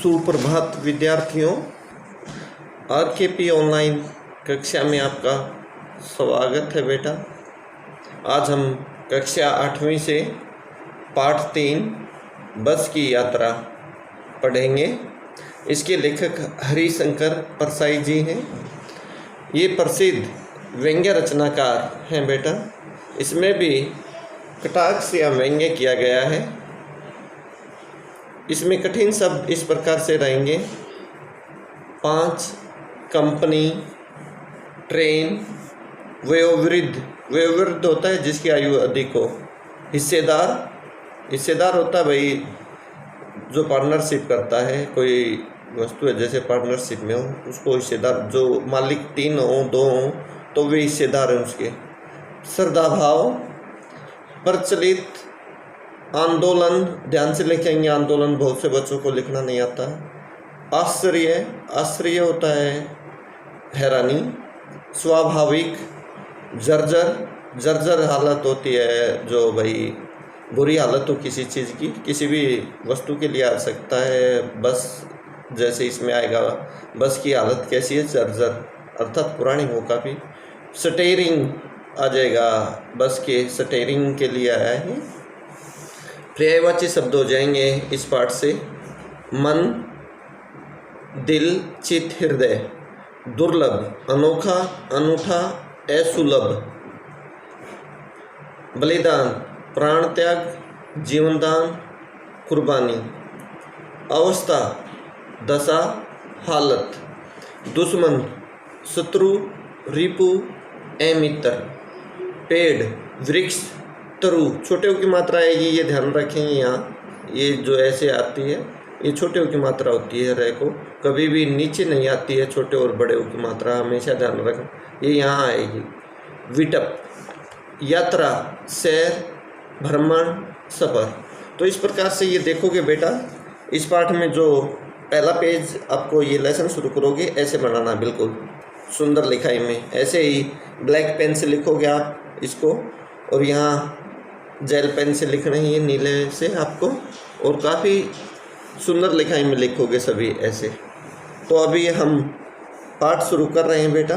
सुप्रभात विद्यार्थियों, आरकेपी ऑनलाइन कक्षा में आपका स्वागत है बेटा। आज हम कक्षा 8वीं से पाठ 3 बस की यात्रा पढ़ेंगे। इसके लेखक हरिशंकर परसाई जी हैं। ये प्रसिद्ध व्यंग्य रचनाकार हैं बेटा। इसमें भी कटाक्ष या व्यंग्य किया गया है। इसमें कठिन शब्द इस प्रकार से रहेंगे: 5, कंपनी, ट्रेन, वयोवृद्ध होता है जिसकी आयु अधिक हो, हिस्सेदार होता है भाई जो पार्टनरशिप करता है, कोई वस्तु है जैसे पार्टनरशिप में हो उसको हिस्सेदार, जो मालिक 3 हो 2 हो तो वे हिस्सेदार हैं उसके। श्रद्धाभाव, प्रचलित, आंदोलन, ध्यान से लिखेंगे आंदोलन, बहुत से बच्चों को लिखना नहीं आता। आश्चर्य होता है हैरानी। स्वाभाविक, जर्जर हालत होती है, जो भाई बुरी हालत हो किसी चीज़ की, किसी भी वस्तु के लिए आ सकता है। बस जैसे इसमें आएगा, बस की हालत कैसी है? जर्जर, अर्थात पुरानी हो काफ़ी। स्टेयरिंग आ जाएगा, बस के स्टेयरिंग के लिए आया है। पर्यायवाची शब्द हो जाएंगे इस पाठ से: मन, दिल, चित्त, हृदय। दुर्लभ, अनोखा, अनूठा, असुलभ। बलिदान, प्राण त्याग, जीवनदान, कुर्बानी। अवस्था, दशा, हालत। दुश्मन, शत्रु, रिपु, अमित्र। पेड़, वृक्ष, तरु। छोटे ओ की मात्रा आएगी, ये ध्यान रखेंगे। यहाँ ये जो ऐसे आती है ये छोटे ओ की मात्रा होती है, रे को कभी भी नीचे नहीं आती है। छोटे और बड़े ओ की मात्रा हमेशा ध्यान रखें, ये यहाँ आएगी। विटप, यात्रा, सैर, भ्रमण, सफ़र। तो इस प्रकार से ये देखोगे बेटा, इस पाठ में जो पहला पेज आपको ये लेसन शुरू करोगे ऐसे बनाना, बिल्कुल सुंदर लिखाई में। ऐसे ही ब्लैक पेन से लिखोगे आप इसको, और यहाँ जेल पेन से लिखना ही है, नीले से आपको, और काफ़ी सुंदर लिखाई में लिखोगे सभी ऐसे। तो अभी हम पाठ शुरू कर रहे हैं बेटा,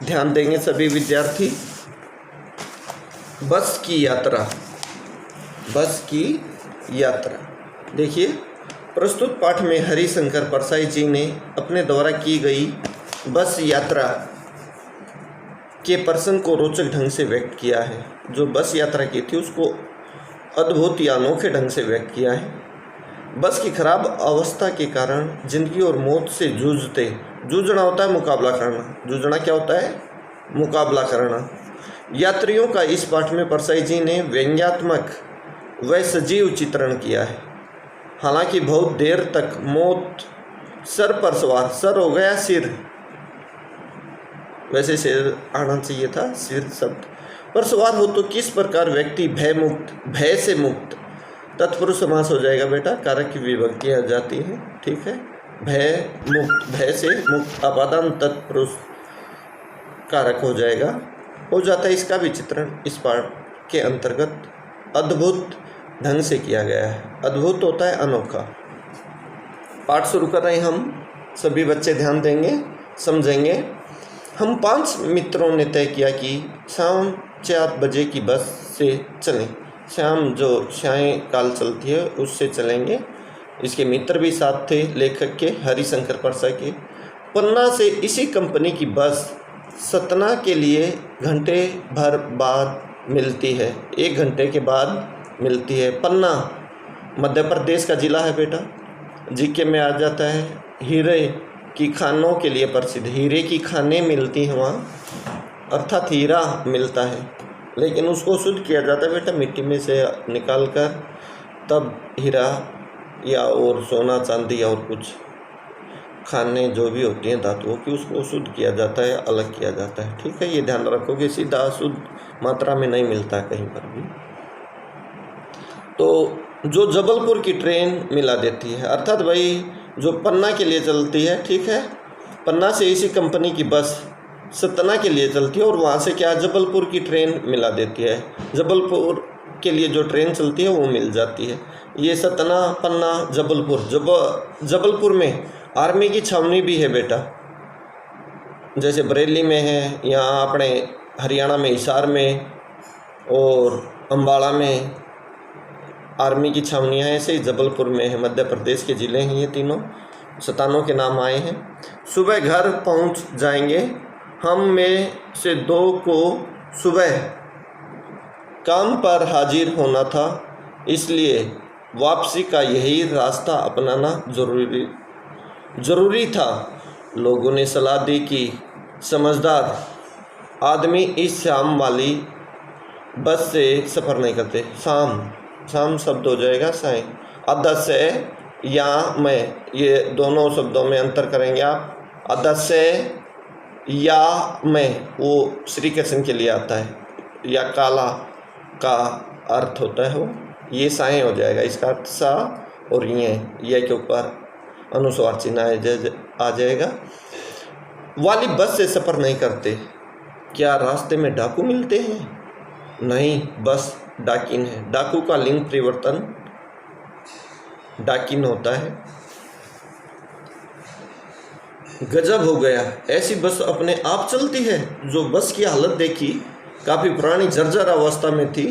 ध्यान देंगे सभी विद्यार्थी। बस की यात्रा। देखिए, प्रस्तुत पाठ में हरिशंकर परसाई जी ने अपने द्वारा की गई बस यात्रा के प्रसंग को रोचक ढंग से व्यक्त किया है। जो बस यात्रा की थी उसको अद्भुत या अनोखे ढंग से व्यक्त किया है। बस की खराब अवस्था के कारण जिंदगी और मौत से जूझना होता है, मुकाबला करना। जूझना क्या होता है? मुकाबला करना। यात्रियों का इस पाठ में परसाई जी ने व्यंग्यात्मक व सजीव चित्रण किया है। हालांकि बहुत देर तक मौत सर पर सवार, सर हो गया सिर, वैसे सिर आना चाहिए था, सिर शब्द पर सवार हो तो किस प्रकार व्यक्ति भय से मुक्त, तत्पुरुष समास हो जाएगा बेटा, कारक की विभक्ति आ जाती है, ठीक है। भय से मुक्त, अपादान तत्पुरुष कारक हो जाता है। इसका भी चित्रण इस पाठ के अंतर्गत अद्भुत ढंग से किया गया है। अद्भुत होता है अनोखा। पाठ शुरू कर रहे हैं हम, सभी बच्चे ध्यान देंगे, समझेंगे। हम 5 मित्रों ने तय किया कि शाम 4 बजे की बस से चलें। शाम जो सायंकाल चलती है उससे चलेंगे। इसके मित्र भी साथ थे, लेखक के हरिशंकर परसाई के। पन्ना से इसी कंपनी की बस सतना के लिए घंटे भर बाद मिलती है, 1 घंटे के बाद मिलती है। पन्ना मध्य प्रदेश का जिला है बेटा, जीके में आ जाता है। हीरे की खानों के लिए प्रसिद्ध, हीरे की खानें मिलती हैं वहाँ, अर्थात हीरा मिलता है, लेकिन उसको शुद्ध किया जाता है बेटा, मिट्टी में से निकाल कर, तब हीरा या और सोना चांदी और कुछ खानें जो भी होती हैं धातुओं की, उसको शुद्ध किया जाता है, अलग किया जाता है, ठीक है। ये ध्यान रखोगे, सीधा शुद्ध मात्रा में नहीं मिलता कहीं पर भी। तो जो जबलपुर की ट्रेन मिला देती है, अर्थात भाई जो पन्ना के लिए चलती है, ठीक है। पन्ना से इसी कंपनी की बस सतना के लिए चलती है, और वहाँ से क्या जबलपुर की ट्रेन मिला देती है। जबलपुर के लिए जो ट्रेन चलती है वो मिल जाती है। ये सतना, पन्ना, जबलपुर में आर्मी की छावनी भी है बेटा, जैसे बरेली में है, यहाँ अपने हरियाणा में हिसार में और अम्बाड़ा में आर्मी की छावनियाँ हैं, ऐसे ही जबलपुर में है। मध्य प्रदेश के ज़िले हैं ये तीनों, स्थानों के नाम आए हैं। सुबह घर पहुंच जाएंगे। हम में से 2 को सुबह काम पर हाजिर होना था, इसलिए वापसी का यही रास्ता अपनाना ज़रूरी था। लोगों ने सलाह दी कि समझदार आदमी इस शाम वाली बस से सफ़र नहीं करते। शाम शब्द हो जाएगा साएं। अदा से या मैं, ये दोनों शब्दों में अंतर करेंगे आप। अदा से या मैं वो श्री कृष्ण के लिए आता है, या काला का अर्थ होता है वो, ये साएं हो जाएगा। इसका अर्थ सा और ये के ऊपर अनुस्वार चिन्ह आ जाएगा। वाली बस से सफ़र नहीं करते। क्या रास्ते में डाकू मिलते हैं? नहीं, बस डाकिन है। डाकू का लिंग परिवर्तन डाकिन होता है। गजब हो गया, ऐसी बस अपने आप चलती है। जो बस की हालत देखी, काफ़ी पुरानी जर्जर अवस्था में थी।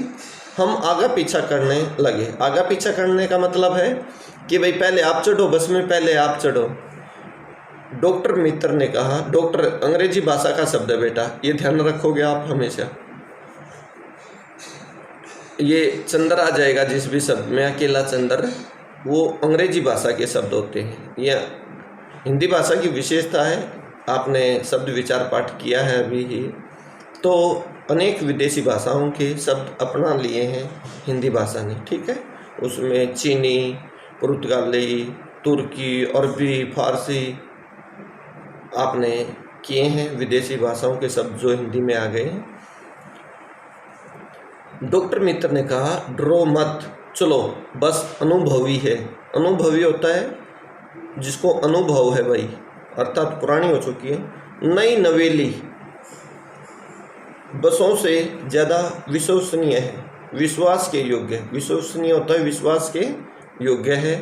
हम आगा पीछा करने लगे। आगा पीछा करने का मतलब है कि भाई पहले आप चढ़ो बस में, पहले आप चढ़ो। डॉक्टर मित्र ने कहा, डॉक्टर अंग्रेजी भाषा का शब्द है बेटा, ये ध्यान रखोगे आप हमेशा। ये चंद्र आ जाएगा जिस भी शब्द में, अकेला चंद्र, वो अंग्रेजी भाषा के शब्द होते हैं। यह हिंदी भाषा की विशेषता है। आपने शब्द विचार पाठ किया है अभी ही, तो अनेक विदेशी भाषाओं के शब्द अपना लिए हैं हिंदी भाषा ने, ठीक है। उसमें चीनी, पुर्तगाली, तुर्की, अरबी, फारसी आपने किए हैं, विदेशी भाषाओं के शब्द जो हिंदी में आ गए हैं। डॉक्टर मित्र ने कहा, डरो मत, चलो बस अनुभवी है। अनुभवी होता है जिसको अनुभव है भाई, अर्थात पुरानी हो चुकी है। नई नवेली बसों से ज़्यादा विश्वसनीय है, विश्वास के योग्य है। विश्वसनीय होता है विश्वास के योग्य है।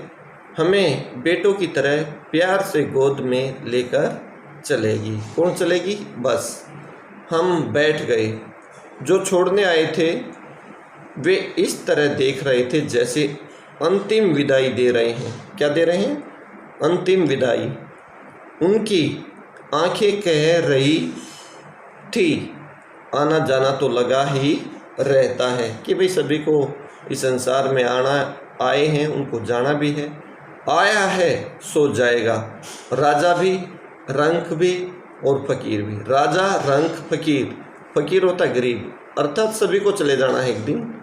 हमें बेटों की तरह प्यार से गोद में लेकर चलेगी। कौन चलेगी? बस। हम बैठ गए। जो छोड़ने आए थे वे इस तरह देख रहे थे जैसे अंतिम विदाई दे रहे हैं। क्या दे रहे हैं? अंतिम विदाई। उनकी आंखें कह रही थी, आना जाना तो लगा ही रहता है, कि भाई सभी को इस संसार में आए हैं, उनको जाना भी है। आया है सो जाएगा, राजा भी, रंक भी और फकीर भी। राजा, रंक, फकीर। फकीर होता है गरीब, अर्थात सभी को चले जाना है एक दिन।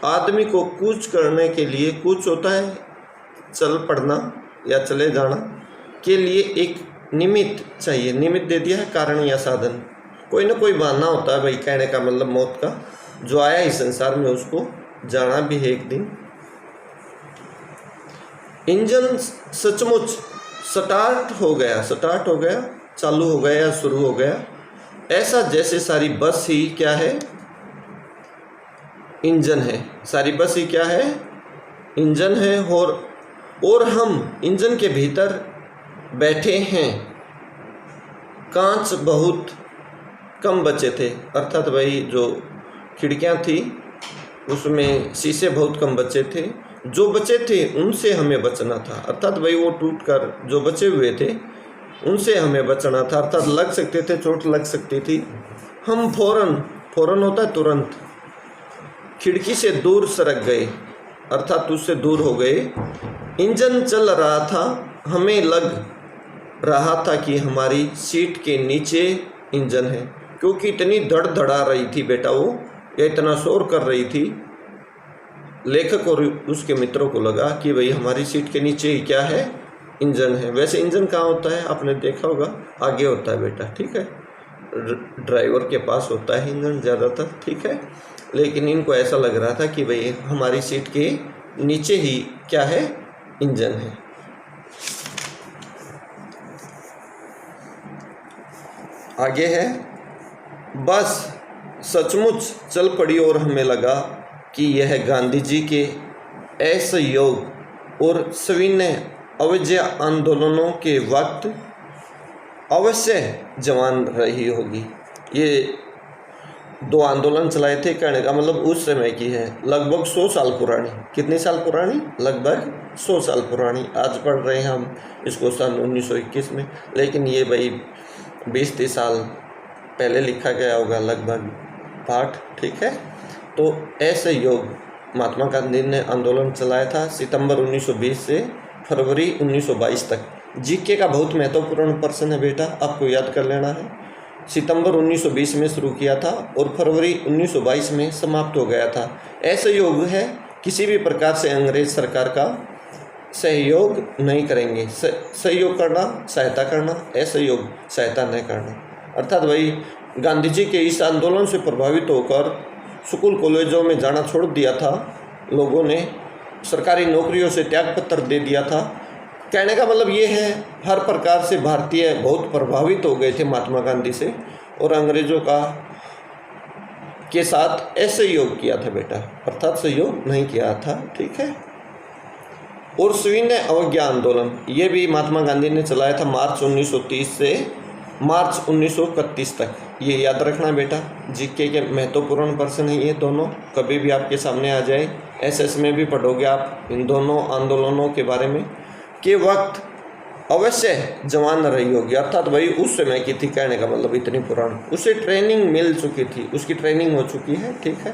आदमी को कूच करने के लिए, कूच होता है चल पड़ना या चले जाना के लिए, एक निमित्त चाहिए। निमित्त दे दिया है, कारण या साधन। कोई ना कोई बहाना होता है भाई, कहने का मतलब मौत का। जो आया इस संसार में उसको जाना भी है एक दिन। इंजन सचमुच स्टार्ट हो गया, चालू हो गया या शुरू हो गया, ऐसा जैसे सारी बस ही क्या है? इंजन है। सारी बस ही क्या है? इंजन है। और हम इंजन के भीतर बैठे हैं। कांच बहुत कम बचे थे, अर्थात भाई जो खिड़कियां थी उसमें शीशे बहुत कम बचे थे। जो बचे थे उनसे हमें बचना था, अर्थात भाई वो टूटकर जो बचे हुए थे उनसे हमें बचना था, अर्थात लग सकते थे, चोट लग सकती थी। हम फौरन होता है तुरंत, खिड़की से दूर सरक गए, अर्थात उससे दूर हो गए। इंजन चल रहा था। हमें लग रहा था कि हमारी सीट के नीचे इंजन है, क्योंकि इतनी धड़धड़ा रही थी बेटा वो, या इतना शोर कर रही थी। लेखक और उसके मित्रों को लगा कि भाई हमारी सीट के नीचे ही क्या है? इंजन है। वैसे इंजन कहाँ होता है? आपने देखा होगा, आगे होता है बेटा, ठीक है। ड्राइवर के पास होता है इंजन ज़्यादातर, ठीक है। लेकिन इनको ऐसा लग रहा था कि भाई हमारी सीट के नीचे ही क्या है? इंजन है। आगे है, बस सचमुच चल पड़ी और हमें लगा कि यह गांधी जी के असहयोग और सविनय अवज्ञ आंदोलनों के वक्त अवश्य जवान रही होगी। ये 2 आंदोलन चलाए थे, कहने का मतलब उस समय की है, लगभग 100 साल पुरानी। कितने साल पुरानी? लगभग 100 साल पुरानी। आज पढ़ रहे हैं हम इसको सन 1921 में, लेकिन ये भाई 20-30 साल पहले लिखा गया होगा लगभग पाठ, ठीक है। तो ऐसे योग महात्मा गांधी ने आंदोलन चलाया था सितंबर 1920 से फरवरी 1922 तक। जीके का बहुत महत्वपूर्ण प्रश्न है बेटा, आपको याद कर लेना है। सितंबर 1920 में शुरू किया था और फरवरी 1922 में समाप्त हो गया था। ऐसे योग है किसी भी प्रकार से अंग्रेज सरकार का सहयोग नहीं करेंगे। सहयोग करना, सहायता करना, असहयोग सहायता नहीं करना। अर्थात भाई गांधी जी के इस आंदोलन से प्रभावित होकर स्कूल कॉलेजों में जाना छोड़ दिया था लोगों ने, सरकारी नौकरियों से त्यागपत्र दे दिया था। कहने का मतलब ये है हर प्रकार से भारतीय बहुत प्रभावित हो गए थे महात्मा गांधी से, और अंग्रेज़ों का के साथ असहयोग किया था बेटा, अर्थात सहयोग नहीं किया था, ठीक है। और सविनय अवज्ञा आंदोलन ये भी महात्मा गांधी ने चलाया था मार्च 1930 से मार्च 1931 तक। ये याद रखना बेटा, जीके के महत्वपूर्ण प्रश्न हैं ये दोनों, कभी भी आपके सामने आ जाए। एसएस में भी पढ़ोगे आप इन दोनों आंदोलनों के बारे में के वक्त अवश्य जवान रही होगी। अर्थात भाई उस समय की थी, कहने का मतलब इतनी पुरानी, उसे ट्रेनिंग मिल चुकी थी, उसकी ट्रेनिंग हो चुकी है, ठीक है।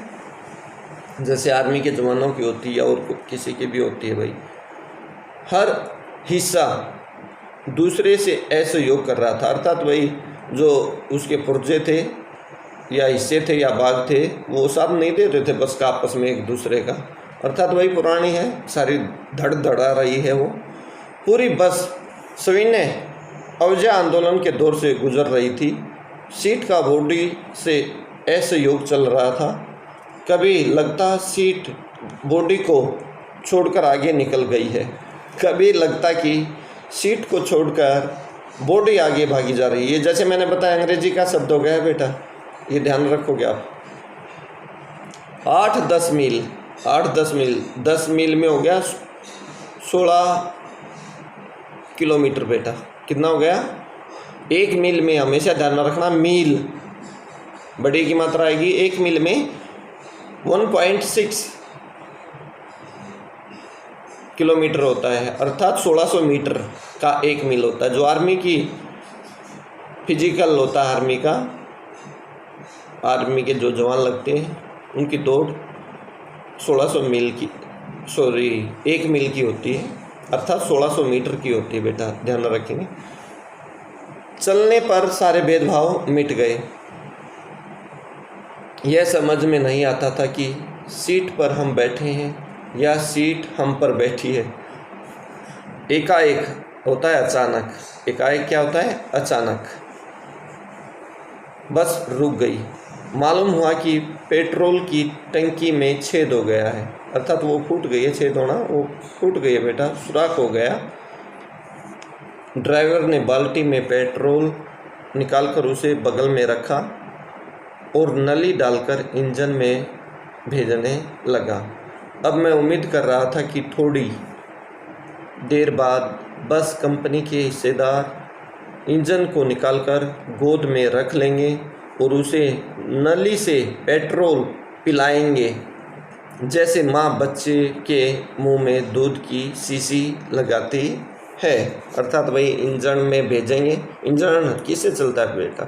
जैसे आर्मी के जवानों की होती है और किसी की भी होती है भाई। हर हिस्सा दूसरे से असहयोग कर रहा था, अर्थात भाई जो उसके पुर्जे थे या हिस्से थे या भाग थे वो सब नहीं दे रहे थे बस का आपस में एक दूसरे का। अर्थात भाई पुरानी है, सारी धड़ धड़ा रही है वो पूरी बस सविनय अवज्ञा आंदोलन के दौर से गुजर रही थी। सीट का बॉडी से असहयोग चल रहा था। कभी लगता सीट बॉडी को छोड़कर आगे निकल गई है, कभी लगता कि सीट को छोड़कर बॉडी आगे भागी जा रही है। ये जैसे मैंने बताया अंग्रेजी का शब्द हो गया है बेटा, ये ध्यान रखोगे आप। 8-10 मील 10 मील में हो गया 16 किलोमीटर बेटा। कितना हो गया? 1 मील में, हमेशा ध्यान रखना, मील बड़ी की मात्रा आएगी। 1 मील में 1.6 किलोमीटर होता है, अर्थात 1600 मीटर का 1 मील होता है। जो आर्मी की फिजिकल होता है, आर्मी के जो जवान लगते हैं उनकी दौड़ 1600 मील की 1 मील की होती है, अर्थात 1600 मीटर की होती है बेटा, ध्यान रखेंगे। चलने पर सारे भेदभाव मिट गए। यह समझ में नहीं आता था कि सीट पर हम बैठे हैं या सीट हम पर बैठी है। एकाएक होता है अचानक, एकाएक क्या होता है? अचानक बस रुक गई। मालूम हुआ कि पेट्रोल की टंकी में छेद हो गया है, अर्थात वो फूट गई है, छेद होना वो फूट गई है बेटा, सुराख हो गया। ड्राइवर ने बाल्टी में पेट्रोल निकालकर उसे बगल में रखा और नली डालकर इंजन में भेजने लगा। अब मैं उम्मीद कर रहा था कि थोड़ी देर बाद बस कंपनी के हिस्सेदार इंजन को निकालकर गोद में रख लेंगे और उसे नली से पेट्रोल पिलाएंगे, जैसे माँ बच्चे के मुंह में दूध की शीशी लगाती है। अर्थात भाई इंजन में भेजेंगे। इंजन किससे चलता है बेटा?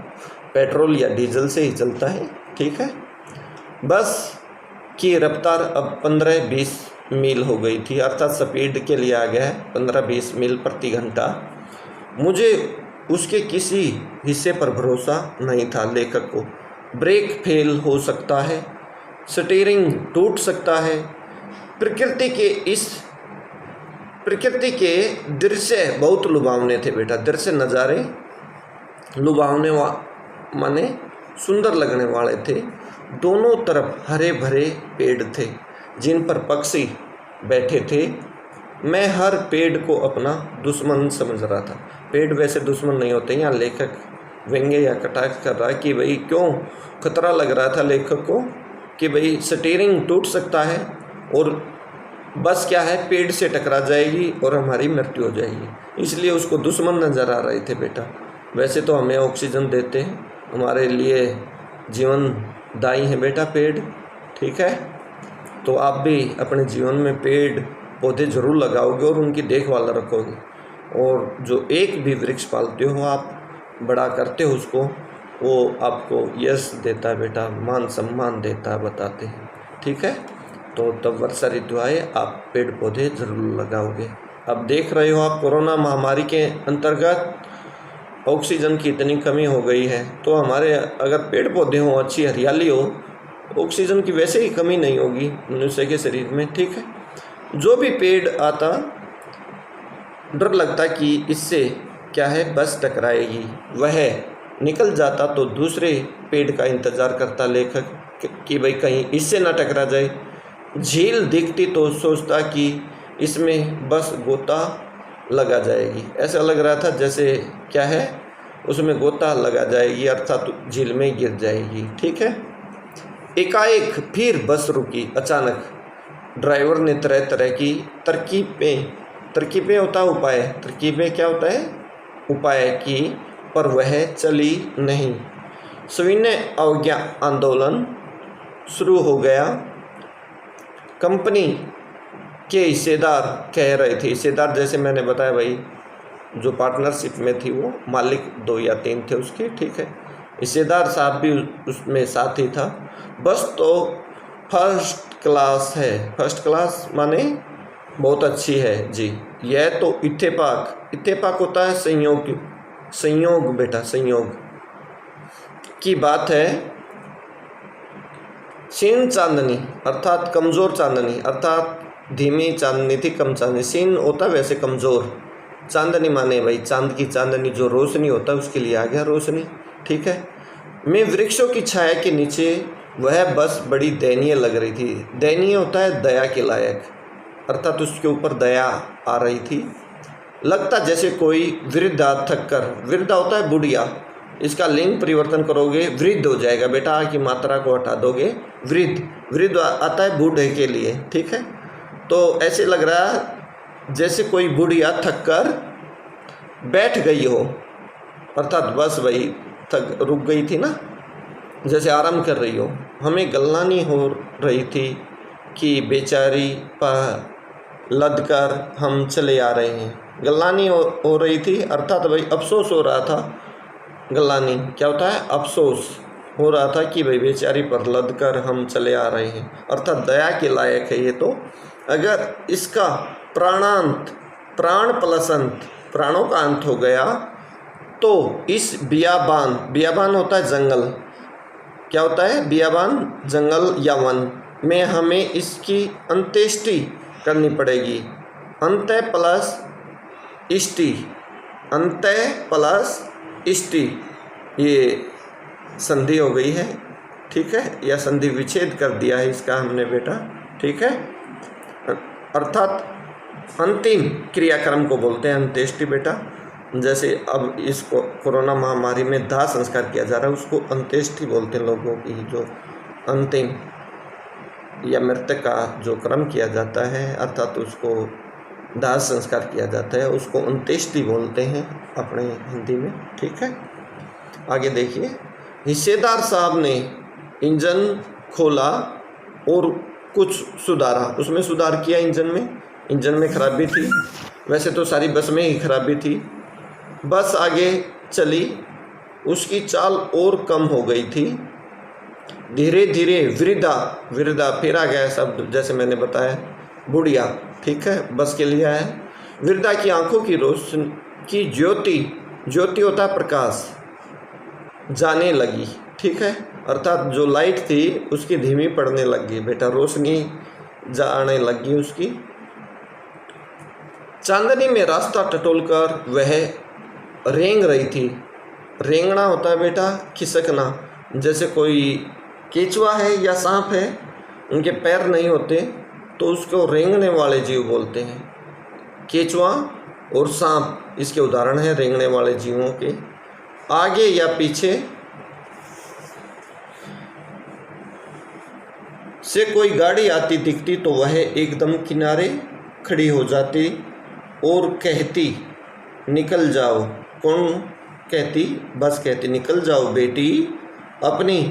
पेट्रोल या डीजल से ही चलता है, ठीक है। बस की रफ्तार अब 15-20 मील हो गई थी, अर्थात स्पीड के लिए आ गया है 15-20 मील प्रति घंटा। मुझे उसके किसी हिस्से पर भरोसा नहीं था। लेखक को ब्रेक फेल हो सकता है, स्टीयरिंग टूट सकता है। प्रकृति के दृश्य बहुत लुभावने थे बेटा। दृश्य नज़ारे लुभावने माने सुंदर लगने वाले थे। दोनों तरफ हरे भरे पेड़ थे जिन पर पक्षी बैठे थे। मैं हर पेड़ को अपना दुश्मन समझ रहा था। पेड़ वैसे दुश्मन नहीं होते। यहाँ लेखक व्यंग्य या कटाक्ष कर रहा है कि भाई क्यों खतरा लग रहा था लेखक को कि भाई स्टीयरिंग टूट सकता है और बस क्या है पेड़ से टकरा जाएगी और हमारी मृत्यु हो जाएगी, इसलिए उसको दुश्मन नज़र आ रहे थे बेटा। वैसे तो हमें ऑक्सीजन देते हैं, हमारे लिए जीवनदायी है बेटा पेड़, ठीक है। तो आप भी अपने जीवन में पेड़ पौधे ज़रूर लगाओगे और उनकी देखभाल रखोगे, और जो एक भी वृक्ष पालते हो आप, बड़ा करते हो उसको, वो आपको यश देता है बेटा, मान सम्मान देता है, बताते हैं, ठीक है। तो तब वर्षा ऋतु आए आप पेड़ पौधे ज़रूर लगाओगे। अब देख रहे हो आप कोरोना महामारी के अंतर्गत ऑक्सीजन की इतनी कमी हो गई है, तो हमारे अगर पेड़ पौधे हों, अच्छी हरियाली हो, ऑक्सीजन की वैसे ही कमी नहीं होगी मनुष्य के शरीर में, ठीक है। जो भी पेड़ आता डर लगता कि इससे क्या है बस टकराएगी, वह निकल जाता तो दूसरे पेड़ का इंतज़ार करता लेखक कि भाई कहीं इससे ना टकरा जाए। झील दिखती तो सोचता कि इसमें बस गोता लगा जाएगी, ऐसा लग रहा था जैसे क्या है उसमें गोता लगा जाएगी, अर्थात तो झील में गिर जाएगी, ठीक है। एकाएक फिर बस रुकी अचानक। ड्राइवर ने तरह तरह की तरकीबें होता है उपाय, तरकीबें क्या होता है उपाय की, पर वह चली नहीं। सविनय अवज्ञा आंदोलन शुरू हो गया। कंपनी के हिस्सेदार कह रहे थे, हिस्सेदार जैसे मैंने बताया भाई, जो पार्टनरशिप में थी वो मालिक 2 या 3 थे उसके, ठीक है। हिस्सेदार साहब भी उसमें साथ ही था। बस तो फर्स्ट क्लास है, फर्स्ट क्लास माने बहुत अच्छी है जी। यह तो इत्तेफाक होता है संयोग बेटा, संयोग की बात है। क्षीण चांदनी अर्थात कमज़ोर चांदनी, अर्थात धीमी चांदनी थी, कम चांदनी। क्षीण होता है वैसे कमज़ोर, चांदनी माने भाई चांद की चांदनी, जो रोशनी होता है उसके लिए आ गया रोशनी, ठीक है। मैं वृक्षों की छाया के नीचे, वह बस बड़ी दयनीय लग रही थी। दयनीय होता है दया के लायक, अर्थात उसके ऊपर दया आ रही थी। लगता जैसे कोई वृद्धा थककर, वृद्धा होता है बुढ़िया, इसका लिंग परिवर्तन करोगे वृद्ध हो जाएगा बेटा, की मात्रा को हटा दोगे वृद्ध आता है बूढ़े के लिए, ठीक है। तो ऐसे लग रहा है जैसे कोई बुढ़िया थक कर बैठ गई हो, अर्थात बस वही थक रुक गई थी ना, जैसे आराम कर रही हो। हमें गलनानी हो रही थी कि बेचारी पर लद कर हम चले आ रहे हैं। गलनानी हो रही थी अर्थात भाई अफसोस हो रहा था। गलनानी क्या होता है, अफसोस हो रहा था कि भाई बेचारी पर लद कर हम चले आ रहे हैं, अर्थात दया के लायक है ये। तो अगर इसका प्राण प्लस अंत, प्राणों का अंत हो गया, तो इस बियाबान होता है जंगल, क्या होता है बियाबान, जंगल या वन में हमें इसकी अंत्येष्टि करनी पड़ेगी। अंत्य प्लस इष्टि, अंत्य प्लस इष्टि, ये संधि हो गई है, ठीक है, या संधि विच्छेद कर दिया है इसका हमने बेटा, ठीक है। अर्थात अंतिम क्रियाक्रम को बोलते हैं अंत्येष्टि बेटा। जैसे अब इसको कोरोना महामारी में दाह संस्कार किया जा रहा है, उसको अंत्येष्टि बोलते हैं लोगों की, जो अंतिम या मृत्यु का जो क्रम किया जाता है, अर्थात उसको दाह संस्कार किया जाता है, उसको अंत्येष्टि बोलते हैं अपने हिंदी में, ठीक है। आगे देखिए, हिस्सेदार साहब ने इंजन खोला और कुछ सुधारा, उसमें सुधार किया इंजन में खराबी थी, वैसे तो सारी बस में ही खराबी थी। बस आगे चली, उसकी चाल और कम हो गई थी। धीरे धीरे वृद्धा फिर आ गया शब्द, जैसे मैंने बताया बुढ़िया, ठीक है, बस के लिए आया। वृद्धा की आंखों की रोशनी की ज्योति होता है प्रकाश, जाने लगी, ठीक है, अर्थात जो लाइट थी उसकी धीमी पड़ने लगी बेटा, रोशनी जाने लगी उसकी। चांदनी में रास्ता टटोलकर वह रेंग रही थी। रेंगना होता है बेटा खिसकना, जैसे कोई केचुआ है या सांप है, उनके पैर नहीं होते तो उसको रेंगने वाले जीव बोलते हैं। केचुआ और सांप इसके उदाहरण हैं रेंगने वाले जीवों के। आगे या पीछे से कोई गाड़ी आती दिखती तो वह एकदम किनारे खड़ी हो जाती और कहती निकल जाओ। कौन कहती? बस कहती निकल जाओ बेटी अपनी,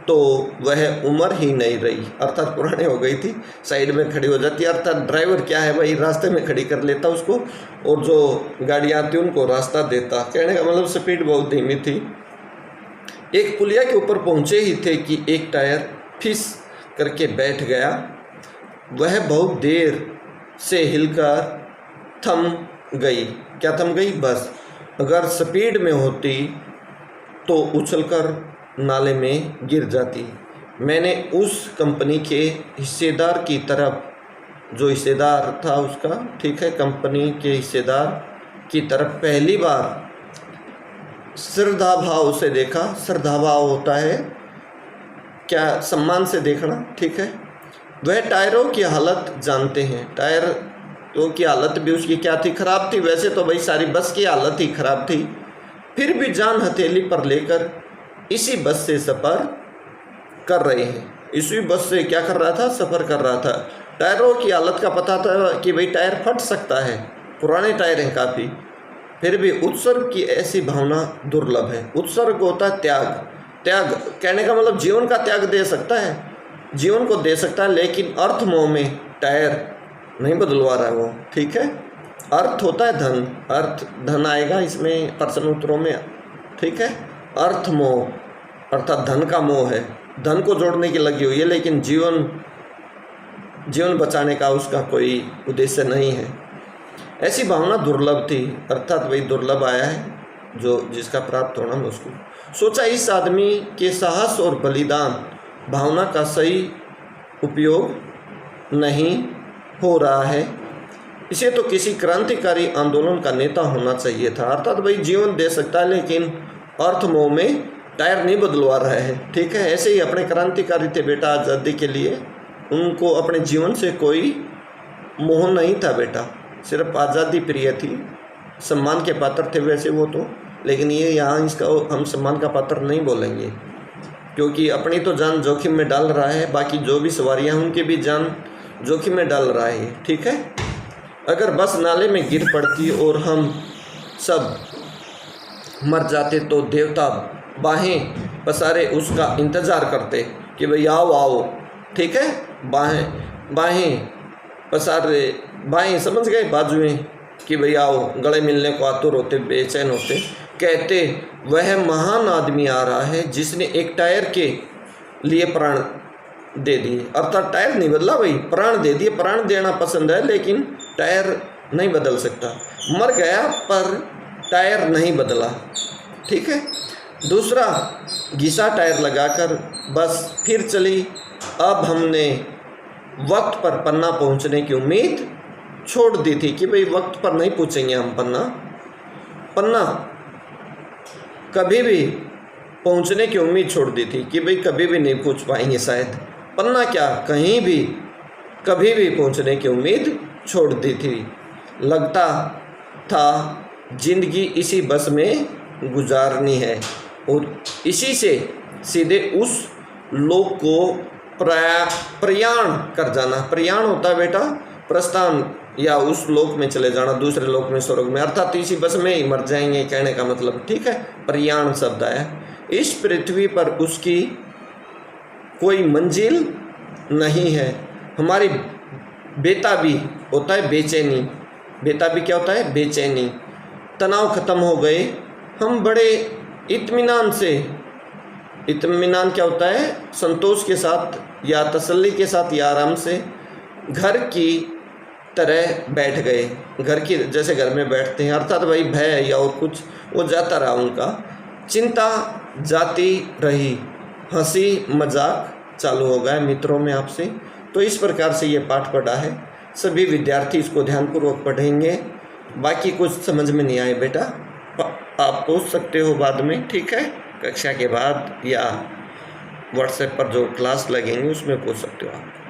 तो वह उम्र ही नहीं रही, अर्थात पुरानी हो गई थी, साइड में खड़ी हो जाती। अर्थात ड्राइवर क्या है भाई, रास्ते में खड़ी कर लेता उसको और जो गाड़ियाँ आती उनको रास्ता देता। कहने का मतलब स्पीड बहुत धीमी थी। एक पुलिया के ऊपर पहुँचे ही थे कि एक टायर फिस करके बैठ गया। वह बहुत देर से हिलकर थम गई। क्या थम गई? बस। अगर स्पीड में होती तो उछलकर नाले में गिर जाती। मैंने उस कंपनी के हिस्सेदार की तरफ, जो हिस्सेदार था उसका, ठीक है, कंपनी के हिस्सेदार की तरफ पहली बार श्रद्धा भाव से देखा। श्रद्धा भाव होता है क्या? सम्मान से देखना, ठीक है। वह टायरों की हालत जानते हैं। टायरों की हालत भी उसकी क्या थी? खराब थी। वैसे तो भाई सारी बस की हालत ही खराब थी, फिर भी जान हथेली पर लेकर इसी बस से सफ़र कर रहे हैं। इसी बस से क्या कर रहा था? सफ़र कर रहा था। टायरों की हालत का पता था कि भाई टायर फट सकता है, पुराने टायर हैं काफ़ी, फिर भी उत्सर्ग की ऐसी भावना दुर्लभ है। उत्सर्ग होता है त्याग। त्याग कहने का मतलब जीवन का त्याग दे सकता है, जीवन को दे सकता है, लेकिन अर्थ मोह में टायर नहीं बदलवा रहा है वो, ठीक है। अर्थ होता है धन, अर्थ धन आएगा इसमें प्रश्न उत्तरों में, ठीक है। अर्थ मोह अर्थात धन का मोह है, धन को जोड़ने की लगी हुई है, लेकिन जीवन बचाने का उसका कोई उद्देश्य नहीं है। ऐसी भावना दुर्लभ थी, अर्थात वही दुर्लभ आया है जो जिसका प्राप्त होना मुश्किल। सोचा इस आदमी के साहस और बलिदान भावना का सही उपयोग नहीं हो रहा है, इसे तो किसी क्रांतिकारी आंदोलन का नेता होना चाहिए था। अर्थात भाई जीवन दे सकता है लेकिन अर्थ मोह में टायर नहीं बदलवा रहा है, ठीक है। ऐसे ही अपने क्रांतिकारी थे बेटा आज़ादी के लिए, उनको अपने जीवन से कोई मोह नहीं था बेटा, सिर्फ आज़ादी प्रिय थी, सम्मान के पात्र थे वैसे वो तो, लेकिन ये यहाँ इसका हम सम्मान का पात्र नहीं बोलेंगे क्योंकि अपनी तो जान जोखिम में डाल रहा है, बाकी जो भी सवारियाँ हैं उनकी भी जान जोखिम में डाल रहा है, ठीक है। अगर बस नाले में गिर पड़ती और हम सब मर जाते तो देवता बाहें पसारे उसका इंतज़ार करते कि भाई आओ आओ, ठीक है। बाहें पसारे, बाहें समझ गए, बाजुएं, कि भाई आओ, गले मिलने को आतुर होते, बेचैन होते। कहते वह महान आदमी आ रहा है जिसने एक टायर के लिए प्राण दे दिए। अर्थात टायर नहीं बदला भाई, प्राण दे दिए। प्राण देना पसंद है लेकिन टायर नहीं बदल सकता। मर गया पर टायर नहीं बदला, ठीक है। दूसरा घिसा टायर लगाकर बस फिर चली। अब हमने वक्त पर पन्ना पहुंचने की उम्मीद छोड़ दी थी कि भाई वक्त पर नहीं पूछेंगे हम पन्ना कभी भी पहुंचने की उम्मीद छोड़ दी थी कि भाई कभी भी नहीं पूछ पाएंगे शायद। पन्ना क्या, कहीं भी कभी भी पहुंचने की उम्मीद छोड़ दी थी। लगता था जिंदगी इसी बस में गुजारनी है और इसी से सीधे उस लोक को प्रयाण कर जाना। प्रयाण होता है बेटा प्रस्थान, या उस लोक में चले जाना, दूसरे लोक में, स्वर्ग में, अर्थात इसी बस में ही मर जाएंगे कहने का मतलब, ठीक है। प्रयाण शब्द आया। इस पृथ्वी पर उसकी कोई मंजिल नहीं है। हमारी बेताबी होता है बेचैनी। बेताबी क्या होता है? बेचैनी। तनाव खत्म हो गए, हम बड़े इत्मीनान से, इत्मीनान क्या होता है? संतोष के साथ या तसल्ली के साथ या आराम से घर की तरह बैठ गए, घर की जैसे घर में बैठते हैं। अर्थात भाई भय या और कुछ वो जाता रहा, उनका चिंता जाती रही, हंसी मजाक चालू हो गया मित्रों में आपसे। तो इस प्रकार से ये पाठ पढ़ा है। सभी विद्यार्थी इसको ध्यानपूर्वक पढ़ेंगे। बाकी कुछ समझ में नहीं आए बेटा आप पूछ सकते हो बाद में, ठीक है, कक्षा के बाद या व्हाट्सएप पर जो क्लास लगेंगे उसमें पूछ सकते हो आप।